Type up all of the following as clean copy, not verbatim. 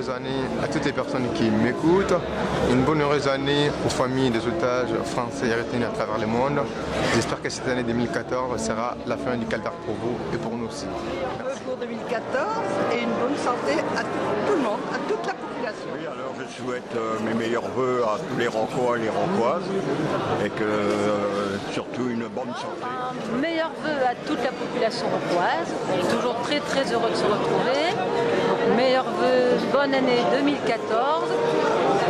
heureuse année à toutes les personnes qui m'écoutent. Une bonne heureuse année aux familles des otages français et retenus à travers le monde. J'espère que cette année 2014 sera la fin du calvaire pour vous et pour nous aussi. Merci. Pour 2014 et une bonne santé à tout le monde, à toute la population. Oui, alors je souhaite mes meilleurs voeux à tous les Rancois et les Rancoises et que surtout une bonne santé. Meilleurs vœux à toute la population rancoise. On est toujours très très heureux de se retrouver. Meilleurs vœux, bonne année 2014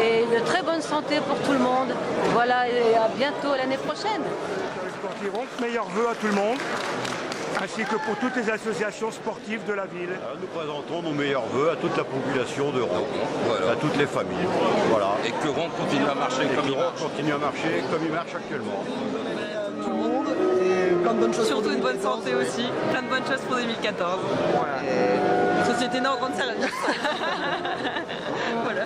et de très bonne santé pour tout le monde. Voilà, et à bientôt l'année prochaine. Meilleurs vœux à tout le monde, ainsi que pour toutes les associations sportives de la ville. Nous présentons nos meilleurs vœux à toute la population de Ronc, à toutes les familles. Voilà. Et que Ronc continue à marcher comme il marche actuellement. Tout le monde et plein de bonnes choses. Surtout une bonne santé aussi, plein de bonnes choses pour 2014. Voilà. Et... Société née en grande service. Voilà.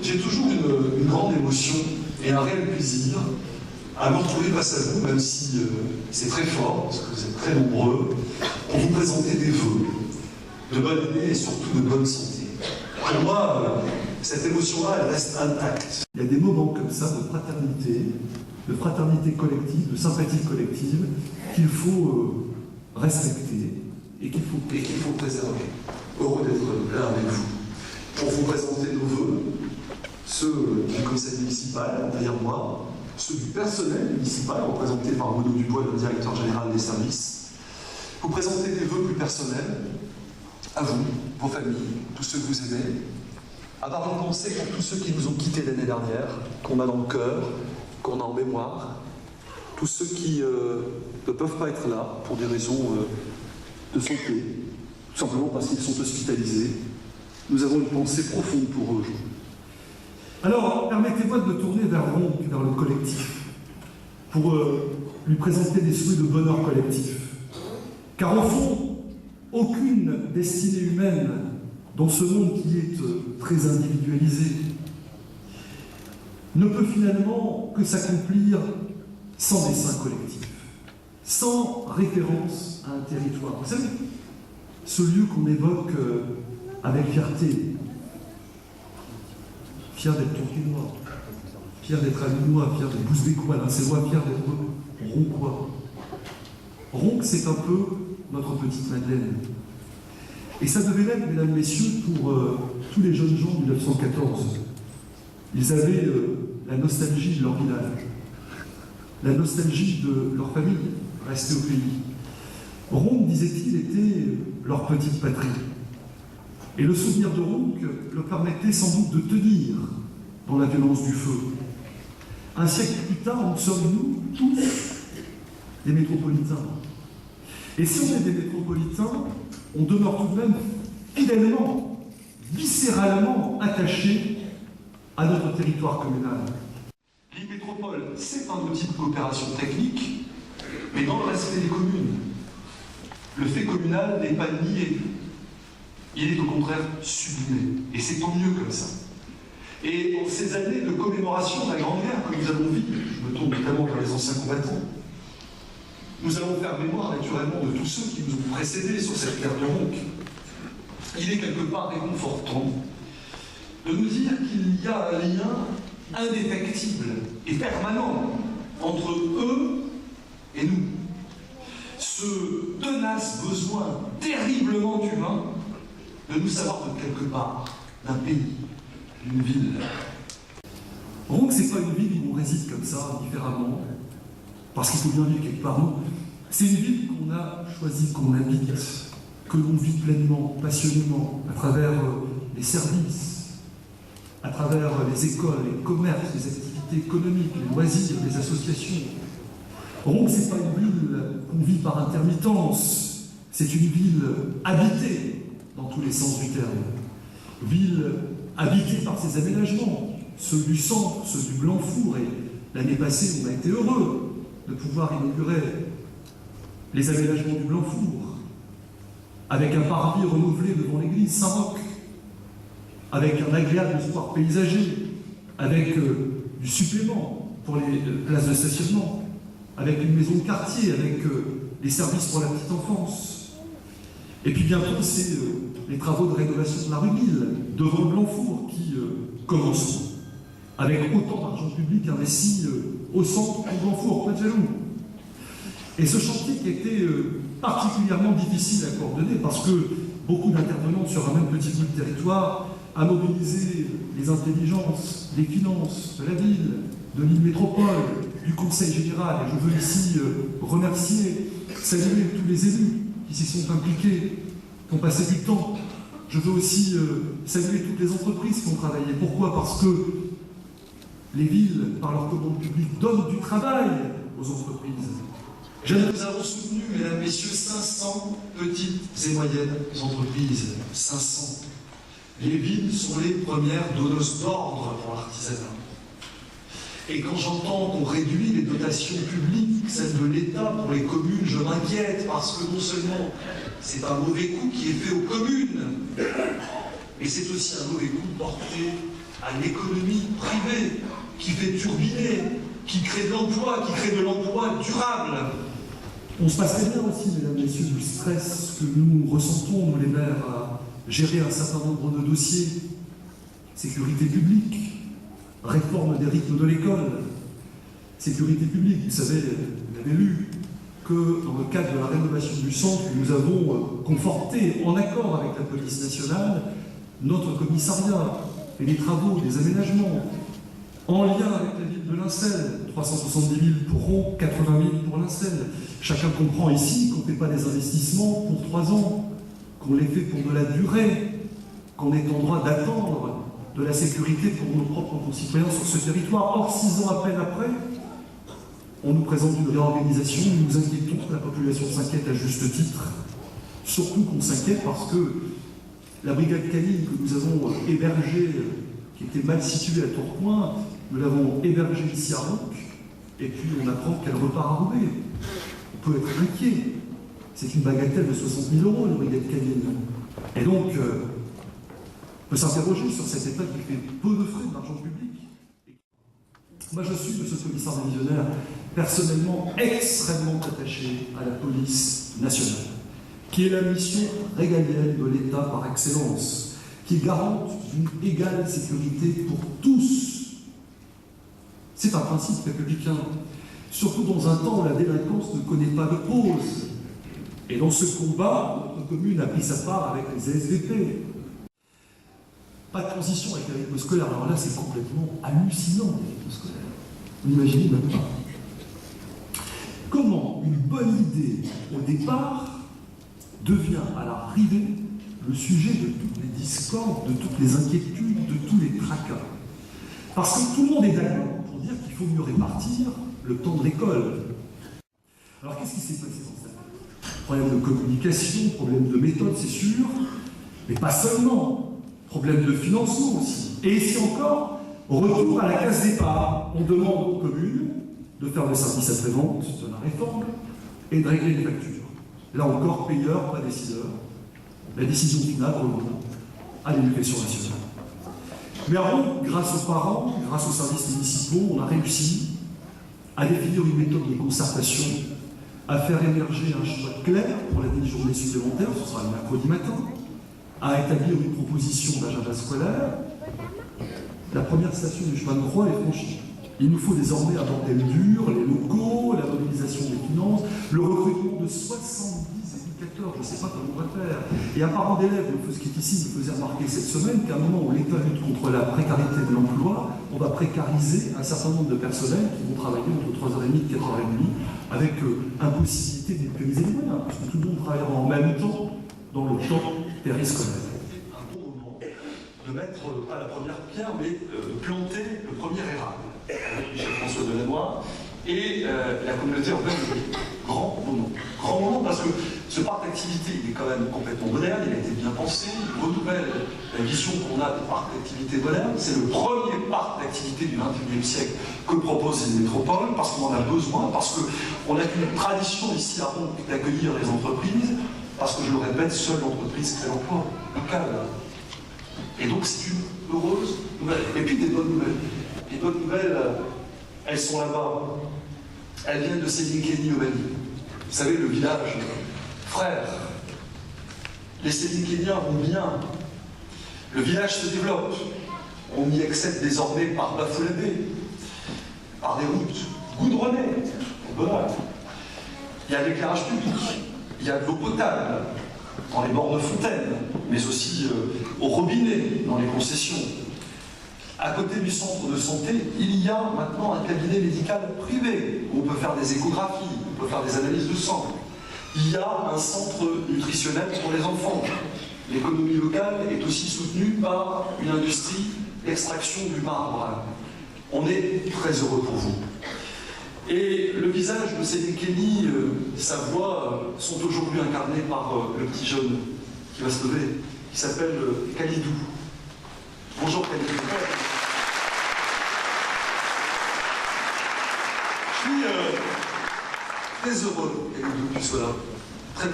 J'ai toujours une grande émotion et un réel plaisir à me retrouver face à vous, même si c'est très fort, parce que vous êtes très nombreux, pour vous présenter des vœux de bonne année et surtout de bonne santé. Pour moi, cette émotion-là, elle reste intacte. Il y a des moments comme ça de fraternité collective, de sympathie collective, qu'il faut respecter et qu'il faut préserver. Heureux d'être là avec vous. Pour vous présenter nos vœux, ceux du conseil municipal, derrière moi, ceux du personnel municipal, représenté par Bruno Dubois, le directeur général des services. Vous présentez des vœux plus personnels, à vous, vos familles, tous ceux que vous aimez, avoir une pensée pour tous ceux qui nous ont quittés l'année dernière, qu'on a dans le cœur, qu'on a en mémoire, tous ceux qui ne peuvent pas être là pour des raisons de santé, tout simplement parce qu'ils sont hospitalisés. Nous avons une pensée profonde pour eux aujourd'hui. Alors, permettez-moi de me tourner vers Ronc, vers le collectif, pour lui présenter des souhaits de bonheur collectif. Car au fond, aucune destinée humaine dans ce monde qui est très individualisé ne peut finalement que s'accomplir sans dessein collectif, sans référence à un territoire. Vous savez, ce lieu qu'on évoque avec fierté, fier d'être tourquinois, fier d'être allunois, fier d'être bousbécois, l'incellois, fier d'être roncois. Ronc, c'est un peu notre petite Madeleine. Et ça devait l'être, mesdames, messieurs, pour tous les jeunes gens de 1914. Ils avaient la nostalgie de leur village, la nostalgie de leur famille restée au pays. Ronc, disait-il, était leur petite patrie. Et le souvenir de Ronc leur permettait sans doute de tenir dans la violence du feu. Un siècle plus tard, nous sommes, nous, tous, des métropolitains. Et si on est des métropolitains, on demeure tout de même fidèlement, viscéralement attachés à notre territoire communal. L'I-Métropole, c'est un outil de coopération technique, mais dans le respect des communes. Le fait communal n'est pas nié. Il est au contraire sublimé. Et c'est tant mieux comme ça. Et en ces années de commémoration de la Grande Guerre que nous avons vécue, je me tourne notamment vers les anciens combattants, nous allons faire mémoire naturellement de tous ceux qui nous ont précédés sur cette terre de Ronc. Il est quelque part réconfortant de nous dire qu'il y a un lien indéfectible et permanent entre eux et nous. Ce tenace besoin terriblement humain de nous savoir de quelque part, d'un pays, d'une ville. Ronc, c'est pas une ville où on réside comme ça, différemment, parce qu'il faut bien vivre quelque part. Non, c'est une ville qu'on a choisi, qu'on habite, que l'on vit pleinement, passionnément, à travers les services, à travers les écoles, les commerces, les activités économiques, les loisirs, les associations. Ronc, c'est pas une ville qu'on vit par intermittence, C'est une ville habitée dans tous les sens du terme. Ville habitée par ses aménagements, ceux du centre, ceux du Blanc-Four. Et l'année passée, on a été heureux de pouvoir inaugurer les aménagements du Blanc-Four, avec un parvis renouvelé devant l'église Saint-Roch, avec un agréable square paysager, avec du supplément pour les places de stationnement, avec une maison de quartier, avec les services pour la petite enfance. Et puis bientôt, c'est les travaux de rénovation de la rue Mille, devant le Blanc-Four, qui commenceront, avec autant d'argent public investi au centre du Blanc-Four, pas de jaloux. Et ce chantier qui était particulièrement difficile à coordonner, parce que beaucoup d'intervenants sur un même petit bout de territoire a mobilisé les intelligences, les finances de la ville, de l'île métropole, du Conseil général. Et je veux ici remercier, saluer tous les élus qui s'y sont impliqués, qui ont passé du temps. Je veux aussi saluer toutes les entreprises qui ont travaillé. Pourquoi? Parce que les villes, par leur commande publique, donnent du travail aux entreprises. Nous avons soutenu, mesdames, messieurs, 500 petites et moyennes entreprises. 500. Les villes sont les premières donneuses d'ordre pour l'artisanat. Et quand j'entends qu'on réduit les dotations publiques, celles de l'État pour les communes, je m'inquiète parce que non seulement c'est un mauvais coup qui est fait aux communes, mais c'est aussi un mauvais coup porté à l'économie privée qui fait turbiner, qui crée de l'emploi, qui crée de l'emploi durable. On se passe très bien aussi, mesdames, messieurs, du stress que nous ressentons, nous les maires, à gérer un certain nombre de dossiers. Sécurité publique, réforme des rythmes de l'école, sécurité publique. Vous savez, vous avez lu que dans le cadre de la rénovation du centre, nous avons conforté, en accord avec la police nationale, notre commissariat et les travaux, les aménagements, en lien avec la ville de Lincel. 370 000 pour Ron, 80 000 pour Lincel. Chacun comprend ici qu'on ne fait pas des investissements pour 3 ans, qu'on les fait pour de la durée, qu'on est en droit d'attendre de la sécurité pour nos propres concitoyens sur ce territoire. Or, 6 ans à peine après, on nous présente une réorganisation, nous nous inquiétons, la population s'inquiète à juste titre, surtout qu'on s'inquiète parce que la brigade canine que nous avons hébergée, qui était mal située à Tourcoing, nous l'avons hébergée ici à Ronc, et puis on apprend qu'elle repart à Roubaix. On peut être inquiet. C'est une bagatelle de 60 000 €, la brigade canine. Et donc, on peut s'interroger sur cet État qui fait peu de frais d'argent public. Moi, je suis, monsieur le commissaire divisionnaire, personnellement extrêmement attaché à la police nationale, qui est la mission régalienne de l'État par excellence, qui est garante d'une égale sécurité pour tous. C'est un principe républicain, surtout dans un temps où la délinquance ne connaît pas de pause. Et dans ce combat, notre commune a pris sa part avec les ASVP. Pas de transition avec le rythme scolaire. Alors là, c'est complètement hallucinant, le rythme scolaire. Vous n'imaginez même pas. Comment une bonne idée, au départ, devient à l'arrivée le sujet de toutes les discordes, de toutes les inquiétudes, de tous les tracas. Parce que tout le monde est d'accord pour dire qu'il faut mieux répartir le temps de l'école. Alors qu'est-ce qui s'est passé dans cette année? Problème de communication, problème de méthode, c'est sûr, mais pas seulement. Problème de financement aussi. Et ici encore, retour à la case départ. On demande aux communes de faire le service après-vente de la réforme et de régler les factures. Là encore, payeur, pas décideur. La décision finale revient à l'éducation nationale. Mais alors, grâce aux parents, grâce aux services municipaux, on a réussi à définir une méthode de concertation, à faire émerger un choix clair pour la demi-journée supplémentaire, ce sera le mercredi matin, à établir une proposition d'agenda scolaire. La première station du chemin de croix est franchie. Il nous faut désormais aborder le dur, les locaux, la mobilisation des finances, le recrutement de 70 éducateurs, je ne sais pas comment on va faire. Et un parent d'élève, ce qui est ici, me faisait remarquer cette semaine qu'à un moment où l'État lutte contre la précarité de l'emploi, on va précariser un certain nombre de personnels qui vont travailler entre 3h30 et 4h30, avec impossibilité d'économiser les moyens, parce que tout le monde travaillera en même temps dans le temps périscolaire. Un bon moment de mettre, pas la première pierre, mais de planter le premier érable avec Michel-François Delannoy et la communauté urbaine. Grand moment. Grand moment parce que Ce parc d'activité, il est quand même complètement moderne, il a été bien pensé, il renouvelle la vision qu'on a du parc d'activité moderne. C'est le premier parc d'activité du XXIe siècle que propose une métropole, parce qu'on en a besoin, parce qu'on a une tradition ici à Ronc d'accueillir les entreprises, parce que je le répète, seule l'entreprise crée l'emploi local. Et donc c'est une heureuse nouvelle. Et puis des bonnes nouvelles. Les bonnes nouvelles, elles sont là-bas. Elles viennent de Sédinkeni au Mali. Vous savez, le village frère. Les Sédinkéniens vont bien. Le village se développe. On y accède désormais par Bafouladé, par des routes goudronnées. Voilà. Il y a l'éclairage public, il y a de l'eau potable dans les bords de fontaines, mais aussi au robinet, dans les concessions. À côté du centre de santé, il y a maintenant un cabinet médical privé où on peut faire des échographies, on peut faire des analyses de sang. Il y a un centre nutritionnel pour les enfants. L'économie locale est aussi soutenue par une industrie d'extraction du marbre. On est très heureux pour vous. Et le visage de Sédinkeni, sa voix, sont aujourd'hui incarnés par le petit jeune qui va se lever, qui s'appelle Khalidou. Bonjour Khalidou. Je suis très heureux, Khalidou, que tu sois là. Très.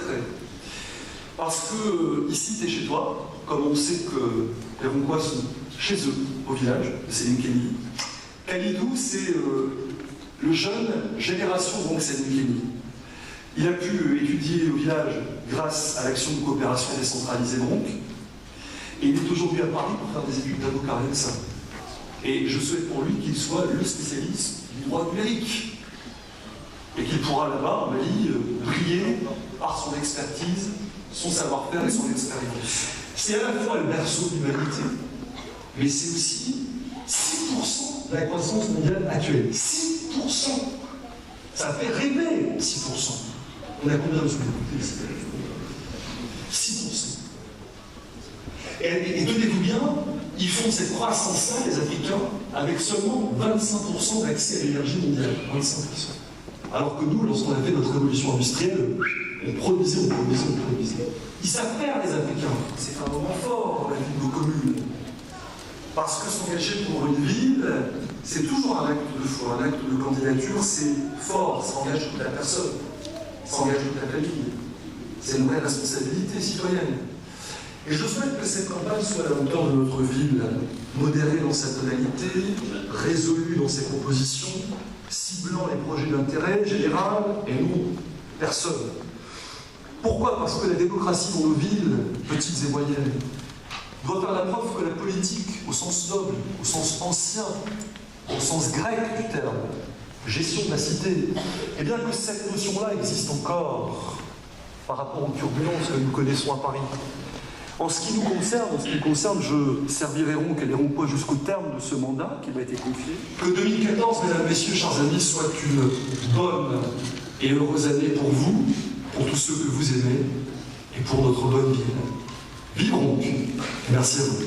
Parce que ici, tu es chez toi, comme on sait que les Roncois sont chez eux, au village de Sédinkeni. Khalidou, c'est le jeune génération Ronc Sédinkeni. Il a pu étudier au village grâce à l'action de coopération décentralisée de Ronc. Et il est aujourd'hui à Paris pour faire des études d'avocat, rien que ça. Et je souhaite pour lui qu'il soit le spécialiste du droit numérique. Et qu'il pourra là-bas, en Mali, briller par son expertise, son savoir-faire et son expérience. C'est à la fois le berceau de l'humanité, mais c'est aussi 6% de la croissance mondiale actuelle. 6%. Ça fait rêver, 6%. On a combien de sous-écoutés ici ? 6%. Et tenez-vous bien, ils font cette croissance-là, les Africains, avec seulement 25% d'accès à l'énergie mondiale. 25%. Alors que nous, lorsqu'on a fait notre révolution industrielle, on produisait. Ils savent faire, les Africains. C'est un moment fort dans la vie de nos communes. Parce que s'engager pour une ville, c'est toujours un acte de foi, un acte de candidature, c'est fort, ça engage toute la personne, ça engage toute la famille. C'est une vraie responsabilité citoyenne. Et je souhaite que cette campagne soit à la hauteur de notre ville, modérée dans sa tonalité, résolue dans ses propositions, ciblant les projets d'intérêt général et non personne. Pourquoi ? Parce que la démocratie dans nos villes, petites et moyennes, doit faire la preuve que la politique, au sens noble, au sens ancien, au sens grec du terme, gestion de la cité, eh bien que cette notion-là existe encore par rapport aux turbulences que nous connaissons à Paris. En ce qui nous concerne, je servirai Ronc et les Roncois jusqu'au terme de ce mandat qui m'a été confié. Que 2014, mesdames, messieurs, chers amis, soit une bonne et heureuse année pour vous, pour tous ceux que vous aimez et pour notre bonne ville. Vive Ronc. Merci à vous.